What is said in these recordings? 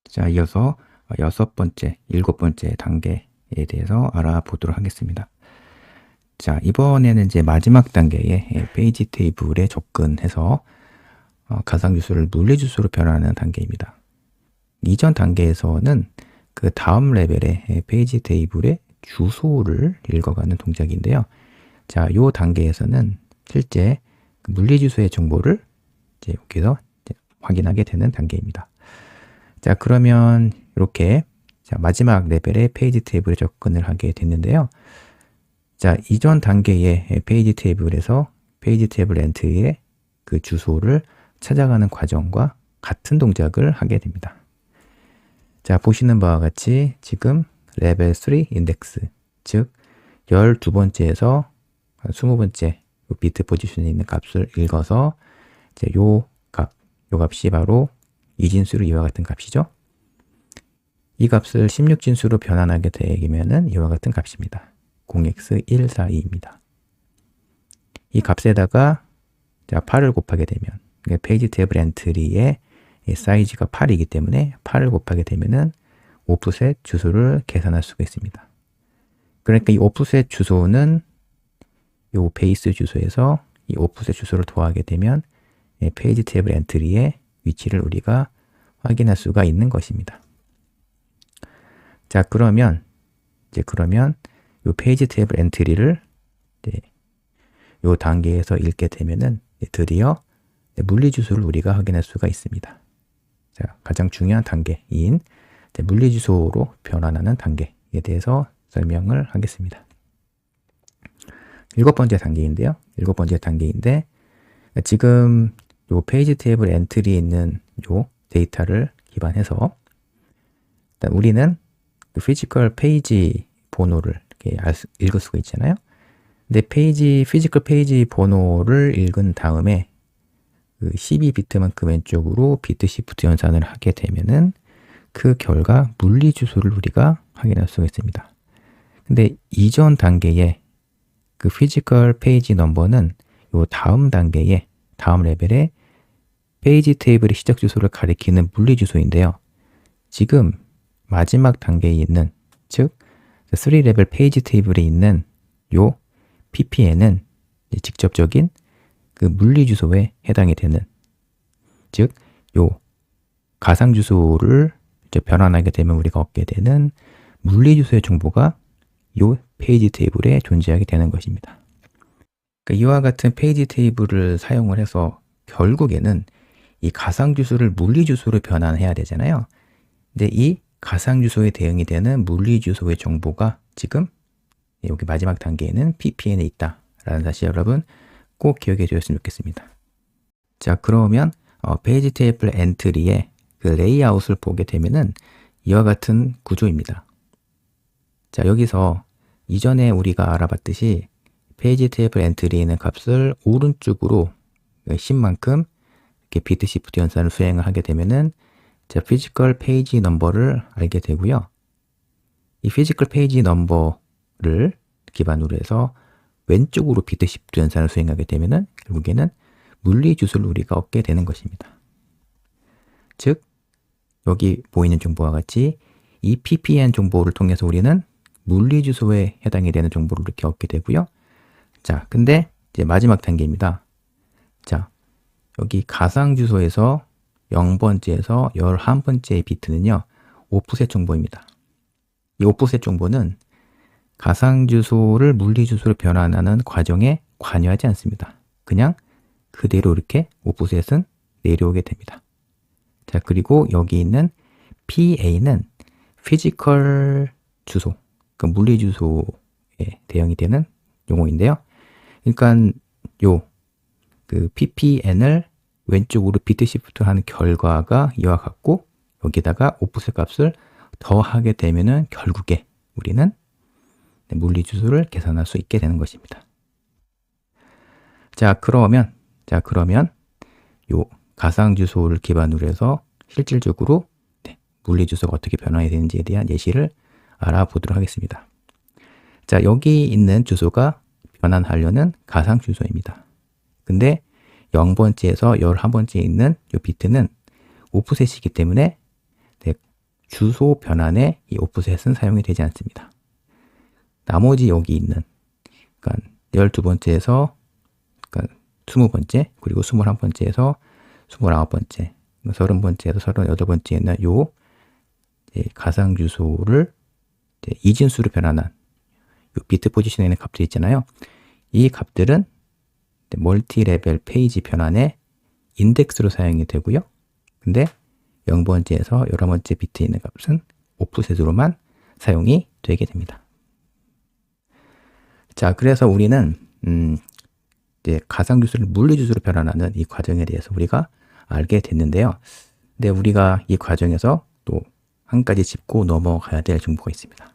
자, 이어서 여섯 번째, 일곱 번째 단계에 대해서 알아보도록 하겠습니다. 자, 이번에는 이제 마지막 단계의 페이지 테이블에 접근해서 가상주소를 물리주소로 변화하는 단계입니다. 이전 단계에서는 그 다음 레벨의 페이지 테이블의 주소를 읽어가는 동작인데요. 자, 이 단계에서는 실제 그 물리주소의 정보를 이제 여기서 확인하게 되는 단계입니다. 자, 그러면 이렇게 마지막 레벨의 페이지 테이블에 접근을 하게 됐는데요. 자, 이전 단계의 페이지 테이블에서 페이지 테이블 엔트리의 그 주소를 찾아가는 과정과 같은 동작을 하게 됩니다. 자, 보시는 바와 같이 지금 레벨 3 인덱스, 즉 12번째에서 20번째 비트 포지션에 있는 값을 읽어서 이제 요 값이 바로 이진수로 이와 같은 값이죠. 이 값을 16진수로 변환하게 되면은 이와 같은 값입니다. 0x142입니다. 이 값에다가 8을 곱하게 되면 페이지 테이블 엔트리의 사이즈가 8이기 때문에 8을 곱하게 되면은 오프셋 주소를 계산할 수가 있습니다. 그러니까 이 오프셋 주소는 이 베이스 주소에서 이 오프셋 주소를 더하게 되면 페이지 테이블 엔트리의 위치를 우리가 확인할 수가 있는 것입니다. 자, 그러면 이 페이지 테이블 엔트리를 이 단계에서 읽게 되면은 드디어 물리 주소를 우리가 확인할 수가 있습니다. 자, 가장 중요한 단계인 물리 주소로 변환하는 단계에 대해서 설명을 하겠습니다. 일곱 번째 단계인데 지금 요 페이지 테이블 엔트리에 있는 요 데이터를 기반해서 일단 우리는 그 피지컬 페이지 번호를 이렇게 읽을 수가 있잖아요. 근데 피지컬 페이지 번호를 읽은 다음에 그 12비트만큼 왼쪽으로 비트 시프트 연산을 하게 되면은 그 결과 물리 주소를 우리가 확인할 수가 있습니다. 근데 이전 단계의 그 피지컬 페이지 넘버는 요 다음 단계의 다음 레벨의 페이지 테이블의 시작 주소를 가리키는 물리 주소인데요. 지금 마지막 단계에 있는, 즉 3레벨 페이지 테이블에 있는 요 ppn은 직접적인 그 물리 주소에 해당이 되는, 즉 요 가상 주소를 이제 변환하게 되면 우리가 얻게 되는 물리 주소의 정보가 요 페이지 테이블에 존재하게 되는 것입니다. 그러니까 이와 같은 페이지 테이블을 사용을 해서 결국에는 이 가상 주소를 물리 주소로 변환해야 되잖아요. 근데 이 가상 주소에 대응이 되는 물리 주소의 정보가 지금 여기 마지막 단계에는 ppn에 있다라는 사실 여러분 꼭 기억해 주셨으면 좋겠습니다. 자, 그러면 페이지 테이블 엔트리의 그 레이아웃을 보게 되면은 이와 같은 구조입니다. 자, 여기서 이전에 우리가 알아봤듯이 페이지 테이블 엔트리에 있는 값을 오른쪽으로 10만큼 이렇게 비트 시프트 연산을 수행을 하게 되면은 자, 피지컬 페이지 넘버를 알게 되고요. 이 피지컬 페이지 넘버를 기반으로 해서 왼쪽으로 비트 시프트 연산을 수행하게 되면은 결국에는 물리 주소를 우리가 얻게 되는 것입니다. 즉, 여기 보이는 정보와 같이 이 ppn 정보를 통해서 우리는 물리 주소에 해당이 되는 정보를 이렇게 얻게 되고요. 자, 근데 이제 마지막 단계입니다. 자, 여기 가상 주소에서 0번째에서 11번째 비트는요, 오프셋 정보입니다. 이 오프셋 정보는 가상 주소를 물리 주소로 변환하는 과정에 관여하지 않습니다. 그냥 그대로 이렇게 오프셋은 내려오게 됩니다. 자, 그리고 여기 있는 PA는 피지컬 주소, 그 물리 주소에 대응이 되는 용어인데요. 그러니까 그 ppn을 왼쪽으로 비트 시프트 하는 결과가 이와 같고 여기다가 오프셋 값을 더하게 되면은 결국에 우리는 물리 주소를 계산할 수 있게 되는 것입니다. 자, 그러면 요 가상 주소를 기반으로 해서 실질적으로 물리 주소가 어떻게 변화해야 되는지에 대한 예시를 알아보도록 하겠습니다. 자, 여기 있는 주소가 변환하려는 가상 주소입니다. 근데 0번째에서 11번째에 있는 이 비트는 오프셋이기 때문에 주소 변환에 이 오프셋은 사용이 되지 않습니다. 나머지 여기 있는 그러니까 12번째에서 그러니까 20번째 그리고 21번째에서 29번째 30번째에서 38번째에 있는 요 가상 주소를 이진수로 변환한 요 비트 포지션에 있는 값들 있잖아요. 이 값들은 멀티 레벨 페이지 변환의 인덱스로 사용이 되고요. 근데 0번째에서 11번째 비트에 있는 값은 오프셋으로만 사용이 되게 됩니다. 자, 그래서 우리는 이제 가상 주소를 물리 주소로 변환하는 이 과정에 대해서 우리가 알게 됐는데요. 근데 우리가 이 과정에서 또 한 가지 짚고 넘어가야 될 정보가 있습니다.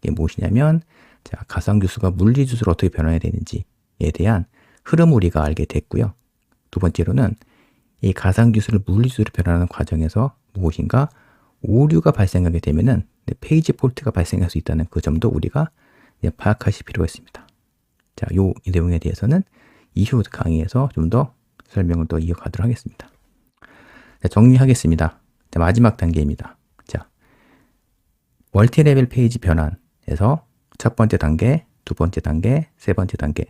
이게 무엇이냐면, 자, 가상 주소가 물리 주소로 어떻게 변환해야 되는지에 대한 흐름을 우리가 알게 됐고요. 두 번째로는 이 가상 주소를 물리 주소로 변환하는 과정에서 무엇인가 오류가 발생하게 되면은 페이지 폴트가 발생할 수 있다는 그 점도 우리가 파악하실 필요가 있습니다. 자, 이 내용에 대해서는 이후 강의에서 좀 더 설명을 또 이어가도록 하겠습니다. 자, 정리하겠습니다. 자, 마지막 단계입니다. 자, 멀티 레벨 페이지 변환에서 첫 번째 단계, 두 번째 단계, 세 번째 단계.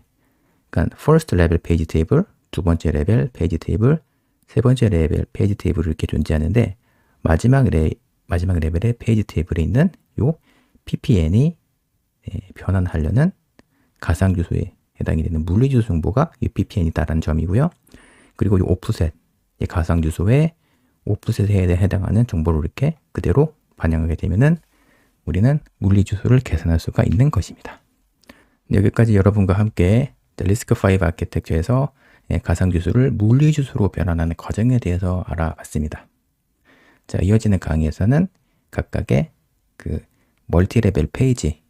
그러니까 first level page table, 두 번째 레벨 페이지 테이블, 세 번째 레벨 페이지 테이블이 이렇게 존재하는데 마지막 레벨의 페이지 테이블에 있는 요 ppn이 변환하려는 가상 주소에 해당이 되는 물리 주소 정보가 이 ppn이다라는 점이고요. 그리고 이 오프셋, 이 가상 주소의 오프셋에 해당하는 정보를 이렇게 그대로 반영하게 되면은 우리는 물리 주소를 계산할 수가 있는 것입니다. 여기까지 여러분과 함께 RISC-V 아키텍처에서 가상 주소를 물리 주소로 변환하는 과정에 대해서 알아봤습니다. 자, 이어지는 강의에서는 각각의 그 멀티 레벨 페이지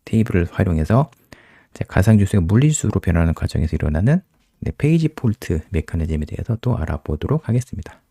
테이블을 활용해서 가상 주소가 물리 주소로 변환하는 과정에서 일어나는 페이지 폴트 메커니즘에 대해서 또 알아보도록 하겠습니다.